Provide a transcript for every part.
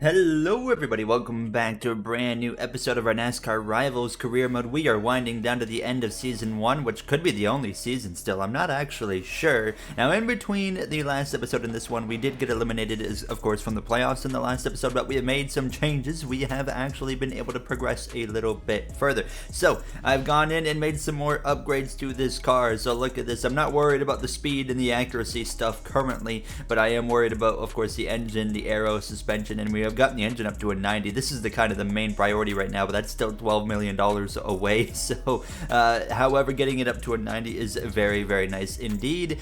Hello everybody, welcome back to a brand new episode of our NASCAR Rivals Career Mode. We are winding down to the end of Season 1, which could be the only season still, I'm not actually sure. Now in between the last episode and this one, we did get eliminated, of course, from the playoffs in the last episode, but we have made some changes. We have actually been able to progress a little bit further. So, I've gone in and made some more upgrades to this car, so look at this. I'm not worried about the speed and the accuracy stuff currently, but I am worried about, of course, the engine, the aero, suspension, and we have gotten the engine up to a 90. This is the kind of the main priority right now, but that's still $12 million away. So, however, getting it up to a 90 is very, very nice indeed.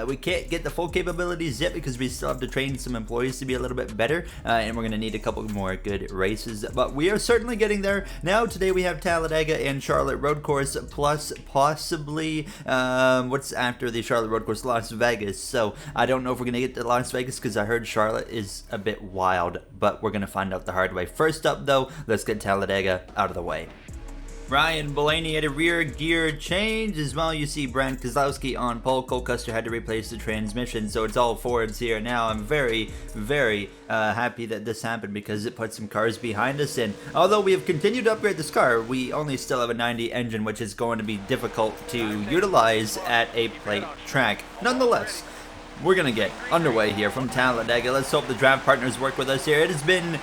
We can't get the full capabilities yet because we still have to train some employees to be a little bit better, and we're going to need a couple more good races, but we are certainly getting there. Now, today we have Talladega and Charlotte Road Course, plus possibly, what's after the Charlotte Road Course? Las Vegas. So, I don't know if we're going to get to Las Vegas because I heard Charlotte is a bit wild, but we're going to find out the hard way. First up though, let's get Talladega out of the way. Ryan Blaney had a rear gear change as well. You see Brent Keselowski on pole. Cole Custer had to replace the transmission, so it's all Fords here now. I'm very, very happy that this happened because it put some cars behind us. And although we have continued to upgrade this car, we only still have a 90 engine, which is going to be difficult to utilize at a plate track. Nonetheless, we're going to get underway here from Talladega. Let's hope the draft partners work with us here. It has been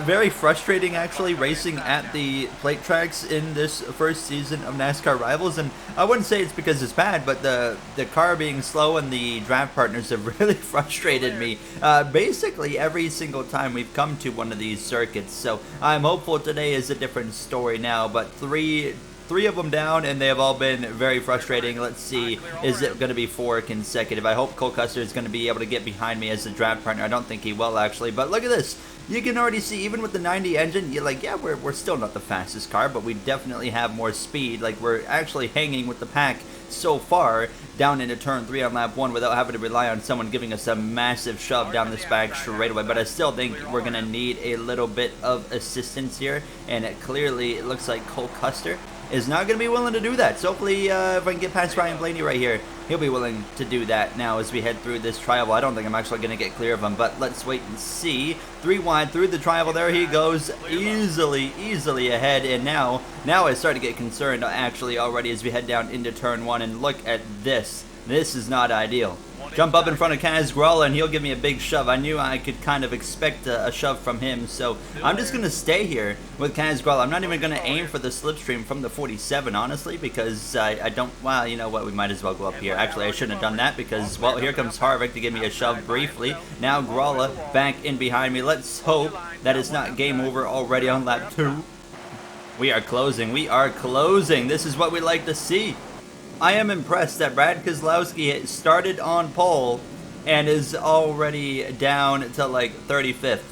very frustrating, actually, racing at the plate tracks in this first season of NASCAR Rivals. And I wouldn't say it's because it's bad, but the car being slow and the draft partners have really frustrated me basically every single time we've come to one of these circuits. So I'm hopeful today is a different story now, but three of them down, and they have all been very frustrating. Let's see, is it going to be 4 consecutive? I hope Cole Custer is going to be able to get behind me as the draft partner. I don't think he will, actually, but look at this. You can already see, even with the 90 engine, you're like, yeah, we're still not the fastest car, but we definitely have more speed. Like, we're actually hanging with the pack so far down into turn 3 on lap 1 without having to rely on someone giving us a massive shove down this back straight away. But I still think we're going to need a little bit of assistance here, and it looks like Cole Custer is not going to be willing to do that. So hopefully if I can get past Ryan Blaney right here, he'll be willing to do that now as we head through this trial. I don't think I'm actually going to get clear of him, but let's wait and see. 3 wide through the trial. There he goes, easily ahead. And now I start to get concerned actually already as we head down into turn 1. And look at this. This is not ideal. Jump up in front of Kaz Gralla and he'll give me a big shove. I knew I could kind of expect a shove from him, so I'm just going to stay here with Kaz Gralla. I'm not even going to aim for the slipstream from the 47, honestly, because I don't, well, you know what, we might as well go up here. Actually, I shouldn't have done that because, well, here comes Harvick to give me a shove briefly. Now Gralla back in behind me. Let's hope that it's not game over already on lap 2. We are closing. This is what we like to see. I am impressed that Brad Keselowski started on pole and is already down to like 35th.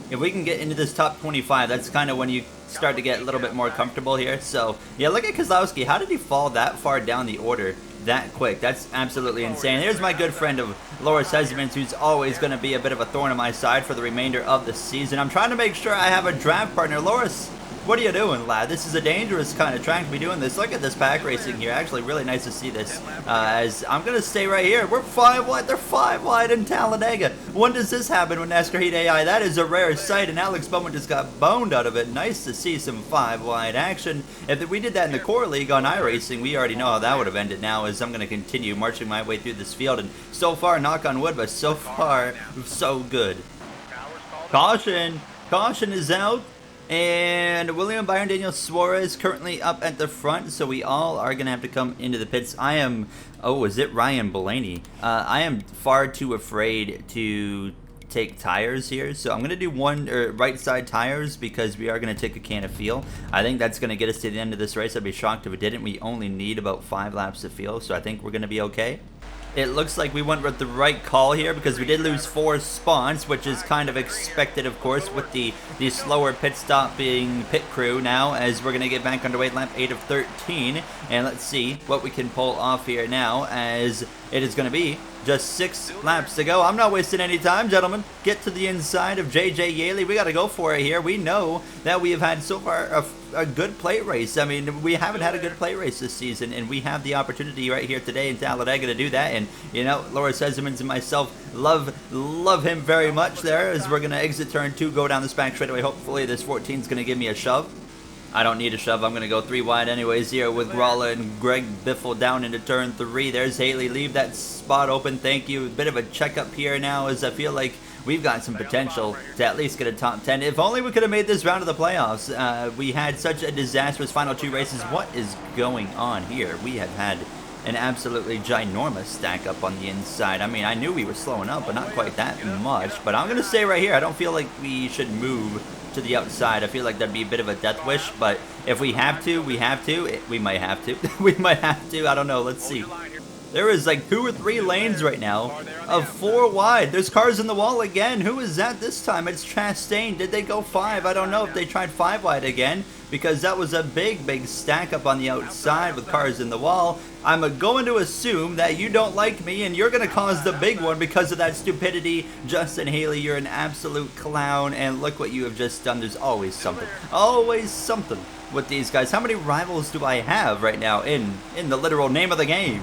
If we can get into this top 25, that's kind of when you start to get a little bit more comfortable here. So, yeah, look at Keselowski. How did he fall that far down the order that quick? That's absolutely insane. Here's my good friend of Loris Hesmans, who's always going to be a bit of a thorn in my side for the remainder of the season. I'm trying to make sure I have a draft partner. Loris, what are you doing, lad? This is a dangerous kind of track to be doing this. Look at this pack racing here. Actually, really nice to see this. As I'm going to stay right here. We're 5 wide. They're 5 wide in Talladega. When does this happen with NASCAR Heat AI? That is a rare sight, and Alex Bowman just got boned out of it. Nice to see some 5 wide action. If we did that in the core league on iRacing, we already know how that would have ended now, as I'm going to continue marching my way through this field. And so far, knock on wood, but so far, so good. Caution. Caution is out. And William Byron Daniel Suarez currently up at the front, so we all are going to have to come into the pits. Is it Ryan Blaney? I am far too afraid to take tires here, so I'm going to do right side tires because we are going to take a can of fuel. I think that's going to get us to the end of this race. I'd be shocked if it didn't. We only need about 5 laps of fuel, so I think we're going to be okay. It looks like we went with the right call here because we did lose 4 spots, which is kind of expected, of course, with the slower pit stop being pit crew now, as we're going to get back underway lap 8 of 13. And let's see what we can pull off here now, as it is going to be Just 6 laps to go. I'm not wasting any time, gentlemen. Get to the inside of JJ Yaley. We got to go for it here. We know that we have had so far a good plate race. I mean, we haven't had a good plate race this season, and we have the opportunity right here today in Talladega to do that. And, you know, Laura Sesemans and myself love him very much there as we're going to exit turn 2, go down this back straightaway. Hopefully this 14 is going to give me a shove. I don't need a shove. I'm going to go 3 wide anyways here with Gralla and Greg Biffle down into turn 3. There's Haley. Leave that spot open. Thank you. A bit of a checkup here now as I feel like we've got some potential to at least get a top 10. If only we could have made this round of the playoffs. We had such a disastrous final 2 races. What is going on here? We have had an absolutely ginormous stack up on the inside. I mean, I knew we were slowing up, but not quite that much. But I'm going to stay right here. I don't feel like we should move to the outside. I feel like that'd be a bit of a death wish, but if we have to, we have to. We might have to. We might have to. I don't know. Let's see. There is like 2 or 3 lanes right now of 4 wide. There's cars in the wall again. Who is that this time? It's Chastain. Did they go 5? I don't know if they tried 5 wide again, because that was a big stack up on the outside with cars in the wall. I'm going to assume that you don't like me and you're going to cause the big one because of that stupidity. Justin Haley, you're an absolute clown, and look what you have just done. There's always something with these guys. How many rivals do I have right now in the literal name of the game?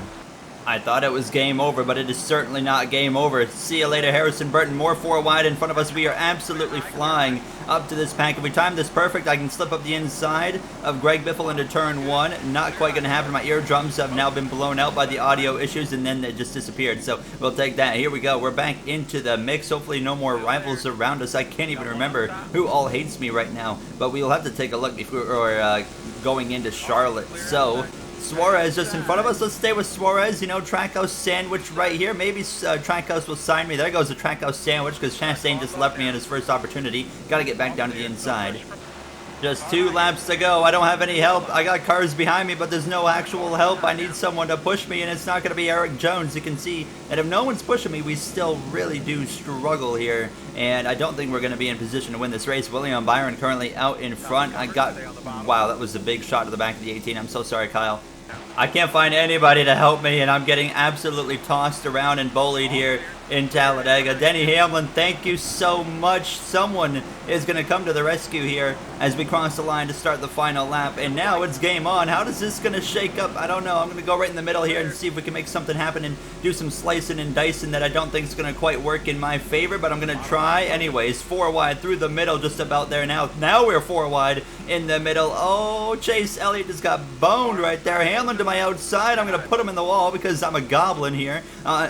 I thought it was game over, but it is certainly not game over. See you later, Harrison Burton. More 4 wide in front of us. We are absolutely flying up to this pack. If we time this perfect, I can slip up the inside of Greg Biffle into turn 1. Not quite going to happen. My eardrums have now been blown out by the audio issues, and then it just disappeared. So we'll take that. Here we go. We're back into the mix. Hopefully no more rivals around us. I can't even remember who all hates me right now, but we'll have to take a look before going into Charlotte. So Suarez just in front of us. Let's stay with Suarez. You know, Trackhouse sandwich right here. Maybe Trackhouse will sign me. There goes the Trackhouse sandwich because Chastain just left me in his first opportunity. Got to get back down to the inside. Just 2 laps to go. I don't have any help. I got cars behind me, but there's no actual help. I need someone to push me, and it's not going to be Eric Jones. You can see that if no one's pushing me, we still really do struggle here, and I don't think we're going to be in position to win this race. William Byron currently out in front. Wow, that was a big shot to the back of the 18. I'm so sorry, Kyle. I can't find anybody to help me, and I'm getting absolutely tossed around and bullied here in Talladega. Denny Hamlin, thank you so much. Someone is going to come to the rescue here as we cross the line to start the final lap, and now it's game on. How is this going to shake up? I don't know. I'm going to go right in the middle here and see if we can make something happen and do some slicing and dicing that I don't think is going to quite work in my favor, but I'm going to try anyways. 4 wide through the middle, just about there now. Now we're 4 wide in the middle. Oh, Chase Elliott just got boned right there. Hamlin to my outside. I'm going to put him in the wall because I'm a goblin here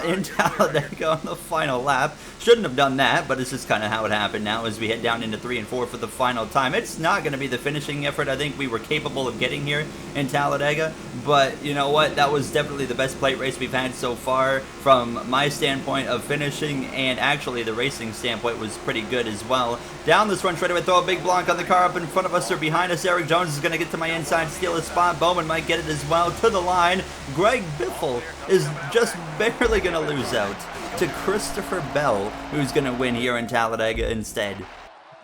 in Talladega on the final lap. Shouldn't have done that, but it's just kind of how it happened now as we head down into 3 and 4 for the final time. It's not going to be the finishing effort I think we were capable of getting here in Talladega, but you know what? That was definitely the best plate race we've had so far from my standpoint of finishing, and actually the racing standpoint was pretty good as well. Down this run straightaway, throw a big block on the car up in front of us or behind us. Eric Jones is going to get to my inside, steal a spot. Bowman might get it as well. To the line, Greg Biffle is just barely going to lose out to Christopher Bell, who's going to win here in Talladega instead.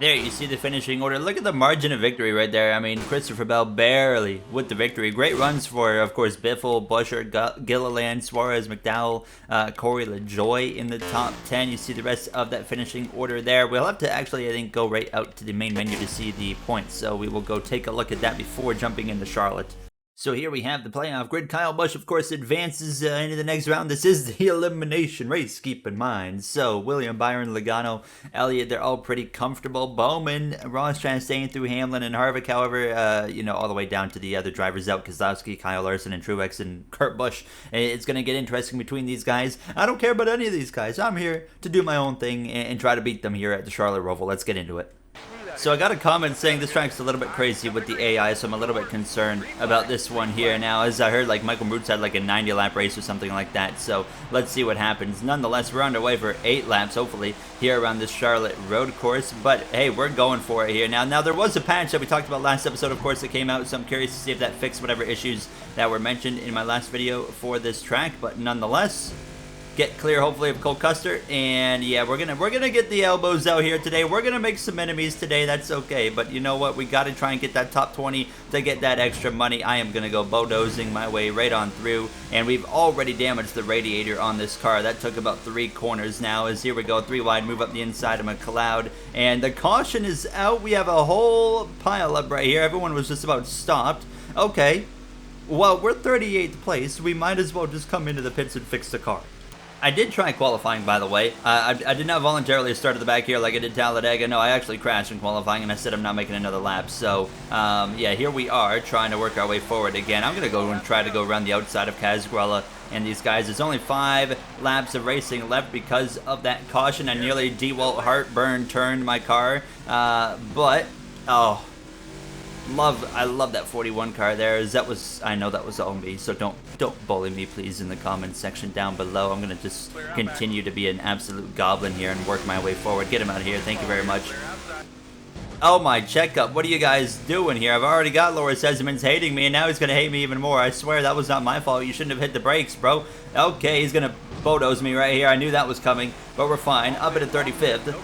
There, you see the finishing order. Look at the margin of victory right there. I mean, Christopher Bell barely with the victory. Great runs for, of course, Biffle, Buescher, Gilliland, Suarez, McDowell, Corey LaJoie in the top 10. You see the rest of that finishing order there. We'll have to actually, I think, go right out to the main menu to see the points. So we will go take a look at that before jumping into Charlotte. So here we have the playoff grid. Kyle Busch, of course, advances into the next round. This is the elimination race, keep in mind. So William Byron, Logano, Elliott, they're all pretty comfortable. Bowman, Ross Chastain through Hamlin and Harvick, however, you know, all the way down to the other drivers out. Keselowski, Kyle Larson, and Truex, and Kurt Busch. It's going to get interesting between these guys. I don't care about any of these guys. I'm here to do my own thing and try to beat them here at the Charlotte Roval. Let's get into it. So I got a comment saying this track's a little bit crazy with the AI, so I'm a little bit concerned about this one here. Now, as I heard, like Michael Moots had like a 90-lap race or something like that, so let's see what happens. Nonetheless, we're underway for 8 laps, hopefully, here around this Charlotte road course, but hey, we're going for it here. Now there was a patch that we talked about last episode, of course, that came out, so I'm curious to see if that fixed whatever issues that were mentioned in my last video for this track, but nonetheless, get clear, hopefully, of Cole Custer. And yeah, we're gonna get the elbows out here today. We're gonna make some enemies today. That's okay. But you know what? We gotta try and get that top 20 to get that extra money. I am gonna go bulldozing my way right on through. And we've already damaged the radiator on this car. That took about 3 corners now. As here we go, 3 wide, move up the inside of McLeod. And the caution is out. We have a whole pile up right here. Everyone was just about stopped. Okay. Well, we're 38th place. We might as well just come into the pits and fix the car. I did try qualifying, by the way. I did not voluntarily start at the back here like I did Talladega. No, I actually crashed in qualifying, and I said I'm not making another lap. So, yeah, here we are trying to work our way forward again. I'm going to go and try to go around the outside of Casgrella and these guys. There's only 5 laps of racing left because of that caution. I nearly DeWalt heartburn turned my car. But, oh... I love that 41 car there. I know that was all me, so don't bully me, please, in the comments section down below. I'm gonna just continue to be an absolute goblin here and work my way forward. Get him out of here. Thank you very much. Oh my checkup. What are you guys doing here? I've already got Loris Sesemans hating me, and now he's gonna hate me even more. I swear that was not my fault. You shouldn't have hit the brakes, bro. Okay, he's gonna bulldoze me right here. I knew that was coming, but we're fine. Up at 35th.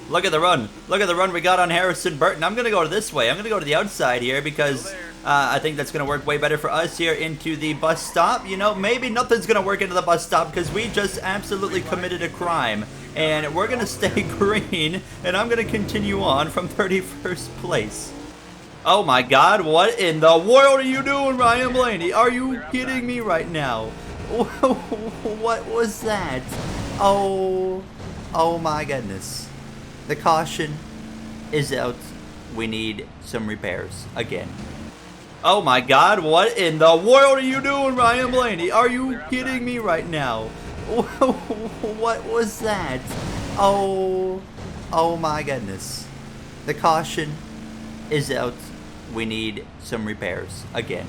Look at the run. Look at the run we got on Harrison Burton. I'm going to go this way. I'm going to go to the outside here because I think that's going to work way better for us here into the bus stop. You know, maybe nothing's going to work into the bus stop because we just absolutely committed a crime. And we're going to stay green, and I'm going to continue on from 31st place. Oh my God, what in the world are you doing, Ryan Blaney? Are you kidding me right now? What was that? Oh my goodness. The caution is out. We need some repairs again. Oh my God, what in the world are you doing, Ryan Blaney? Are you kidding me right now? What was that? Oh my goodness. The caution is out. We need some repairs again.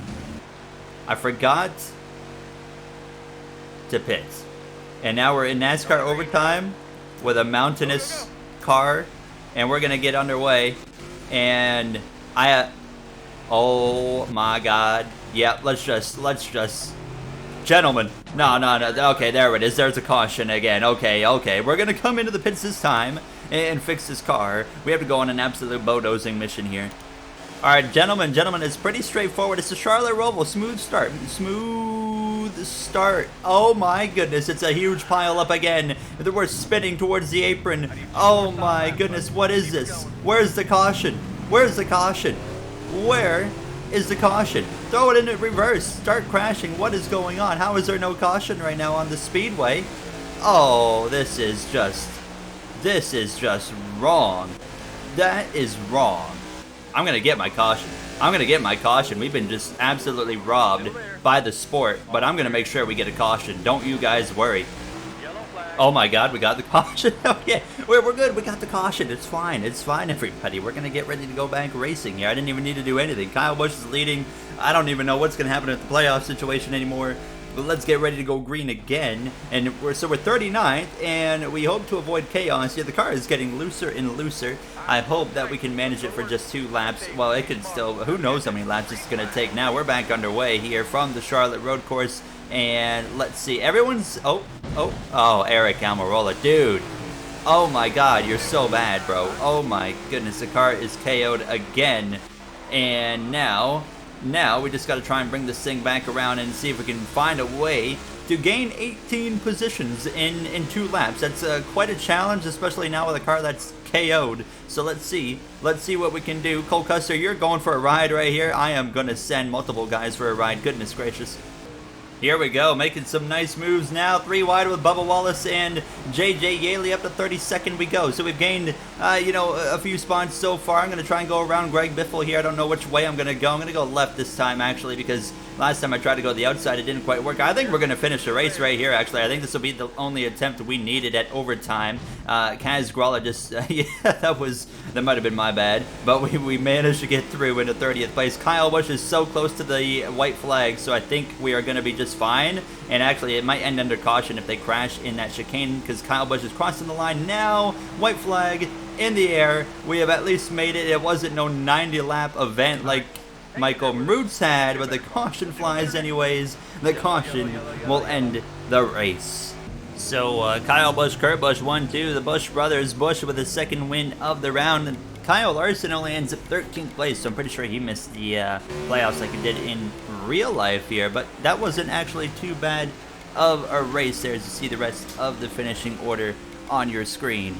I forgot to pit. And now we're in NASCAR overtime with a mountainous car, and we're gonna get underway. And oh my God, yeah, let's just gentlemen, no, okay, there it is. There's a caution again. Okay, we're gonna come into the pits this time and fix this car. We have to go on an absolute bulldozing mission here. All right, gentlemen, it's pretty straightforward. It's the Charlotte ROVAL. Smooth start. Oh my goodness, it's a huge pile up again. We're spinning towards the apron. Oh my goodness, what is this? Where's the caution? Where's the caution? Where is the caution? Throw it in reverse. Start crashing. What is going on? How is there no caution right now on the speedway? Oh, this is just wrong. That is wrong. I'm gonna get my caution. We've been just absolutely robbed by the sport, but I'm gonna make sure we get a caution. Don't you guys worry. Oh my God, we got the caution. Okay, we're good. We got the caution. It's fine, everybody. We're gonna get ready to go back racing here. I didn't even need to do anything. Kyle Busch is leading. I don't even know what's gonna happen at the playoff situation anymore. But let's get ready to go green again. And we're 39th, and we hope to avoid chaos. Yeah, the car is getting looser and looser. I hope that we can manage it for just 2 laps. Well, it could still, who knows how many laps it's going to take. Now we're back underway here from the Charlotte Road Course. And let's see, everyone's, Eric Almirola, dude. Oh my God, you're so bad, bro. Oh my goodness, the car is KO'd again. And now we just got to try and bring this thing back around and see if we can find a way to gain 18 positions in 2 laps. That's quite a challenge, especially now with a car that's KO'd. So let's see what we can do. Cole Custer, you're going for a ride right here. I am going to send multiple guys for a ride. Goodness gracious. Here we go, making some nice moves now. 3 wide with Bubba Wallace and JJ Yaley. Up to 32nd we go. So we've gained, a few spots so far. I'm going to try and go around Greg Biffle here. I don't know which way I'm going to go. I'm going to go left this time, actually, because last time I tried to go the outside, it didn't quite work. I think we're going to finish the race right here, actually. I think this will be the only attempt we needed at overtime. Kaz Gralla just, that might have been my bad. But we managed to get through into 30th place. Kyle Busch is so close to the white flag, so I think we are going to be just fine. And actually, it might end under caution if they crash in that chicane, because Kyle Busch is crossing the line now. White flag in the air. We have at least made it. It wasn't no 90-lap event like Michael Roots had, but the caution flies anyways. The caution will end the race. So Kyle Busch, Kurt Busch 1-2, the Busch brothers. Busch with his second win of the round. And Kyle Larson only ends up 13th place, so I'm pretty sure he missed the playoffs like he did in real life here. But that wasn't actually too bad of a race there, as you see the rest of the finishing order on your screen.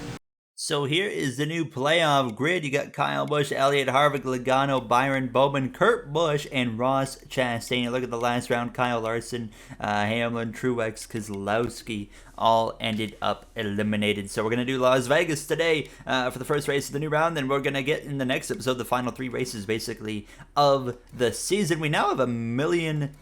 So here is the new playoff grid. You got Kyle Busch, Elliott, Harvick, Logano, Byron, Bowman, Kurt Busch, and Ross Chastain. Look at the last round. Kyle Larson, Hamlin, Truex, Keselowski all ended up eliminated. So we're going to do Las Vegas today for the first race of the new round. Then we're going to get in the next episode the final 3 races basically of the season. We now have $1 million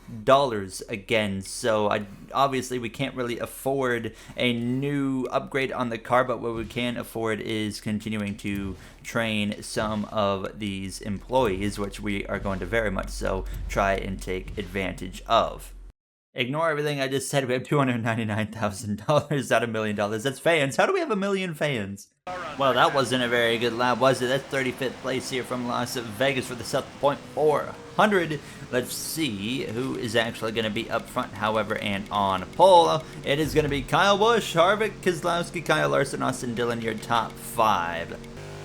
again. So obviously we can't really afford a new upgrade on the car, but what we can afford is continuing to train some of these employees, which we are going to very much so try and take advantage of. Ignore everything I just said. We have $299,000 out of $1 million. That's fans. How do we have 1 million fans? Well, that wasn't a very good lap, was it? That's 35th place here from Las Vegas for the South Point 400. Let's see who is actually going to be up front, however, and on pole. It is going to be Kyle Busch, Harvick, Keselowski, Kyle Larson, Austin Dillon, your top 5.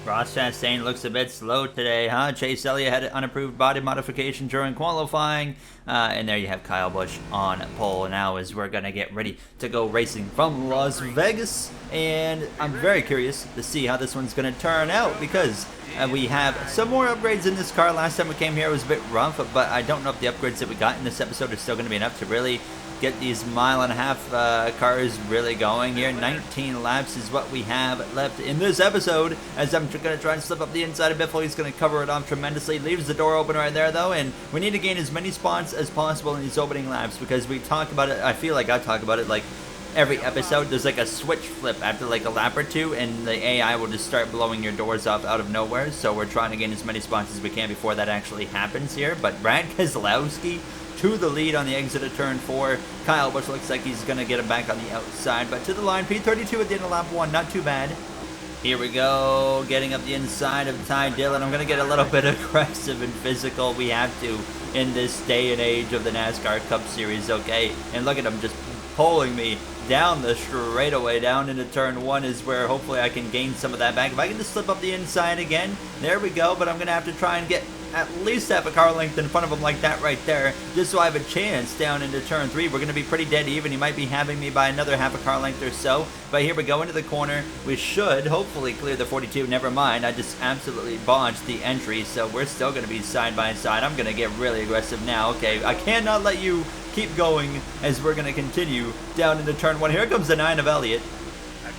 Ross Chastain looks a bit slow today, huh? Chase Elliott had an unapproved body modification during qualifying. And there you have Kyle Busch on pole now as we're going to get ready to go racing from Las Vegas. And I'm very curious to see how this one's going to turn out because we have some more upgrades in this car. Last time we came here it was a bit rough, but I don't know if the upgrades that we got in this episode are still going to be enough to really get these 1.5 mile cars really going here. 19 laps is what we have left in this episode as I'm going to try and slip up the inside of Biffle. He's going to cover it off tremendously. Leaves the door open right there though, and we need to gain as many spots as possible in these opening laps because we talk about it. I feel like I talk about it like every episode. There's like a switch flip after like a lap or two and the AI will just start blowing your doors off out of nowhere. So we're trying to gain as many spots as we can before that actually happens here. But Brad Keselowski to the lead on the exit of turn 4. Kyle Busch looks like he's going to get him back on the outside, but to the line. P32 at the end of lap 1, not too bad. Here we go, getting up the inside of Ty Dillon. I'm going to get a little bit aggressive and physical. We have to in this day and age of the NASCAR Cup Series, okay? And look at him just pulling me down the straightaway, down into turn 1 is where hopefully I can gain some of that back. If I can just slip up the inside again, there we go, but I'm going to have to try and get at least half a car length in front of him like that right there, just so I have a chance down into turn 3. We're going to be pretty dead even. He might be having me by another half a car length or so, but here we go into the corner. We should hopefully clear the 42. Never mind, I just absolutely botched the entry, so we're still going to be side by side. I'm going to get really aggressive now. Okay, I cannot let you keep going as we're going to continue down into turn 1. Here comes the 9 of Elliott.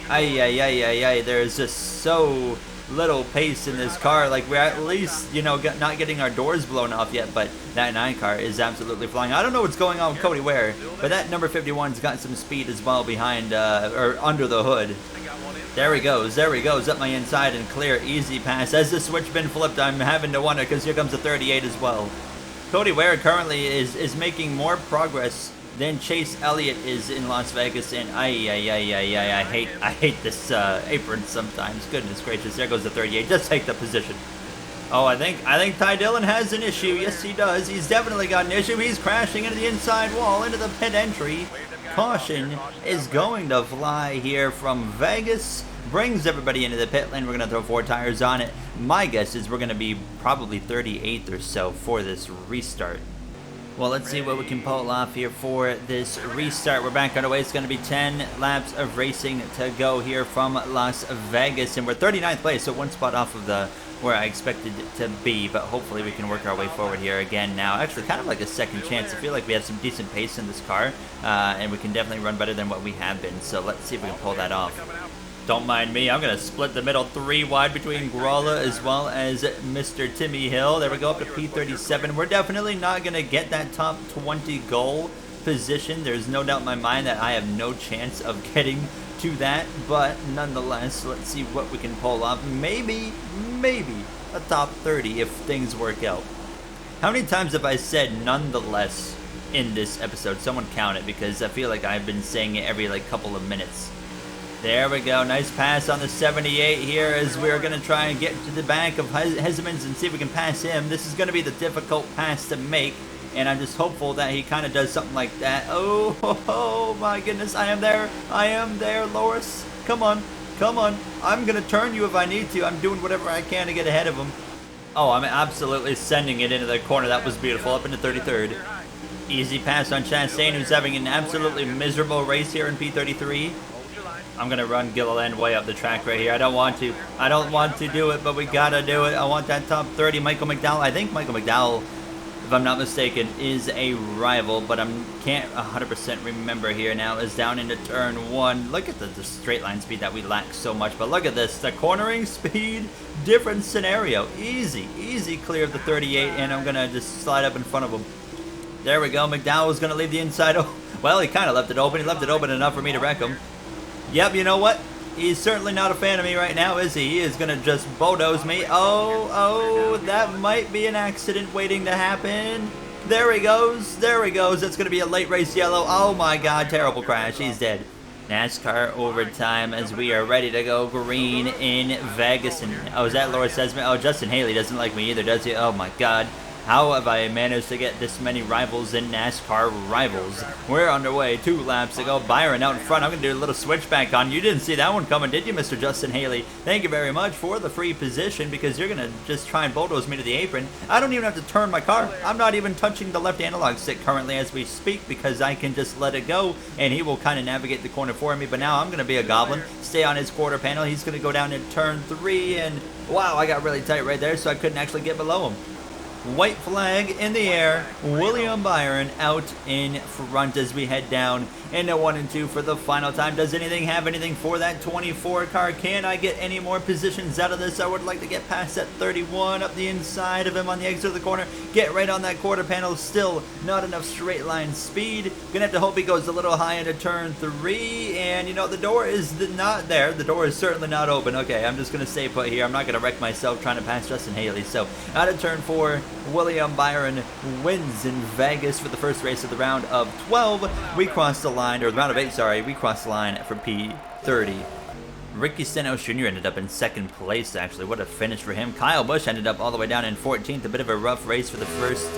Ay, there's just so little pace in this car. Like, we're at least, you know, not getting our doors blown off yet, but that 9 car is absolutely flying. I don't know what's going on with Cody Ware, but that number 51's got some speed as well behind, or under the hood. There he goes, up my inside and clear, easy pass. As the switch been flipped, I'm having to wonder, because here comes the 38 as well. Cody Ware currently is making more progress than Chase Elliott is in Las Vegas, and I hate this apron sometimes. Goodness gracious, there goes the 38. Just take the position. Oh, I think Ty Dillon has an issue. Yes, he does. He's definitely got an issue. He's crashing into the inside wall, into the pit entry. Caution is going to fly here from Vegas. Brings everybody into the pit lane. We're going to throw 4 tires on it. My guess is we're going to be probably 38th or so for this restart. Well, let's see what we can pull off here for this restart. We're back underway. It's going to be 10 laps of racing to go here from Las Vegas. And we're 39th place, so 1 spot off of the where I expected to be. But hopefully we can work our way forward here again now. Actually, kind of like a second chance. I feel like we have some decent pace in this car. And we can definitely run better than what we have been. So let's see if we can pull that off. Don't mind me, I'm going to split the middle 3 wide between Gralla as well as Mr. Timmy Hill. There we go, up to P37. We're definitely not going to get that top 20 goal position. There's no doubt in my mind that I have no chance of getting to that. But nonetheless, let's see what we can pull off. Maybe a top 30 if things work out. How many times have I said nonetheless in this episode? Someone count it, because I feel like I've been saying it every like couple of minutes. There we go. Nice pass on the 78 here as we're going to try and get to the back of Hesemans and see if we can pass him. This is going to be the difficult pass to make. and I'm just hopeful that he kind of does something like that. Oh my goodness, I am there, Loris. Come on, I'm gonna turn you if I need to. I'm doing whatever I can to get ahead of him. Oh, I'm absolutely sending it into the corner. That was beautiful, up into 33rd. Easy pass on Chastain, who's having an absolutely miserable race here in P33. I'm gonna run Gilliland way up the track right here. I don't want to do it, but we gotta do it. I want that top 30. Michael McDowell, I think Michael McDowell, if I'm not mistaken, is a rival, but I can't 100% remember here now. Is down into turn 1. Look at the straight line speed that we lack so much, but look at this, the cornering speed, different scenario. Easy clear of the 38, and I'm gonna just slide up in front of him. There we go. McDowell is gonna leave the inside. Oh, well, he kind of left it open. He left it open enough for me to wreck him. Yep, you know what? He's certainly not a fan of me right now, is he? He is gonna just bulldoze me. Oh, that might be an accident waiting to happen. There he goes. That's gonna be a late race yellow. Oh my God, terrible crash. He's dead. NASCAR overtime as we are ready to go green in Vegas. And oh, is that Loris Esmond? Oh, Justin Haley doesn't like me either, does he? Oh my God. How have I managed to get this many rivals in NASCAR Rivals? We're underway, 2 laps to go. Byron out in front. I'm going to do a little switchback on you. Didn't see that one coming, did you, Mr. Justin Haley? Thank you very much for the free position, because you're going to just try and bulldoze me to the apron. I don't even have to turn my car. I'm not even touching the left analog stick currently as we speak, because I can just let it go, and he will kind of navigate the corner for me. But now I'm going to be a goblin, stay on his quarter panel. He's going to go down in turn 3, and wow, I got really tight right there, so I couldn't actually get below him. White flag in the air. William Byron out in front as we head down into 1 and 2 for the final time. Does anything have anything for that 24 car? Can I get any more positions out of this? I would like to get past that 31 up the inside of him on the exit of the corner. Get right on that quarter panel. Still not enough straight line speed. Gonna have to hope he goes a little high into turn 3. And you know, the door is not there. The door is certainly not open. Okay, I'm just gonna stay put here. I'm not gonna wreck myself trying to pass Justin Haley. So out of turn 4, William Byron wins in Vegas for the first race of the round of 12. We crossed the line, or the round of 8, sorry. We crossed the line for P30. Ricky Stenhouse Jr. ended up in 2nd place, actually. What a finish for him. Kyle Busch ended up all the way down in 14th. A bit of a rough race for the first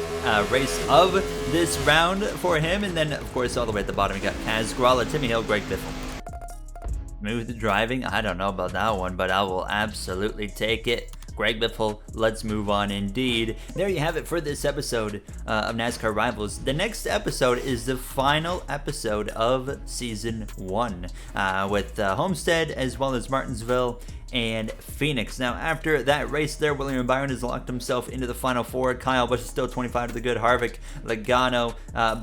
race of this round for him. And then, of course, all the way at the bottom, we got Kaz Gralla, Timmy Hill, Greg Biffle. Smooth driving? I don't know about that one, but I will absolutely take it. Greg Biffle, let's move on indeed. There you have it for this episode of NASCAR Rivals. The next episode is the final episode of Season 1 with Homestead as well as Martinsville and Phoenix. Now, after that race there, William Byron has locked himself into the Final 4. Kyle Busch is still 25 to the good. Harvick, Logano,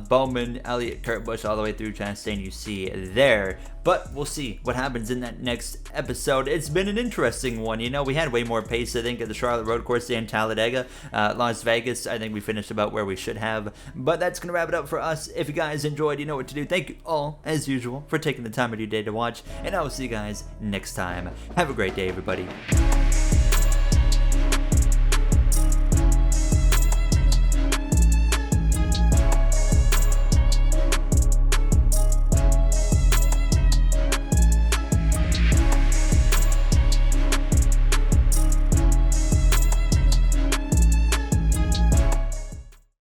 Bowman, Elliott, Kurt Busch, all the way through Chastain you see there. But we'll see what happens in that next episode. It's been an interesting one. You know, we had way more pace, I think, at the Charlotte Road Course and Talladega. Las Vegas, I think we finished about where we should have. But that's going to wrap it up for us. If you guys enjoyed, you know what to do. Thank you all, as usual, for taking the time of your day to watch. And I will see you guys next time. Have a great day, everybody.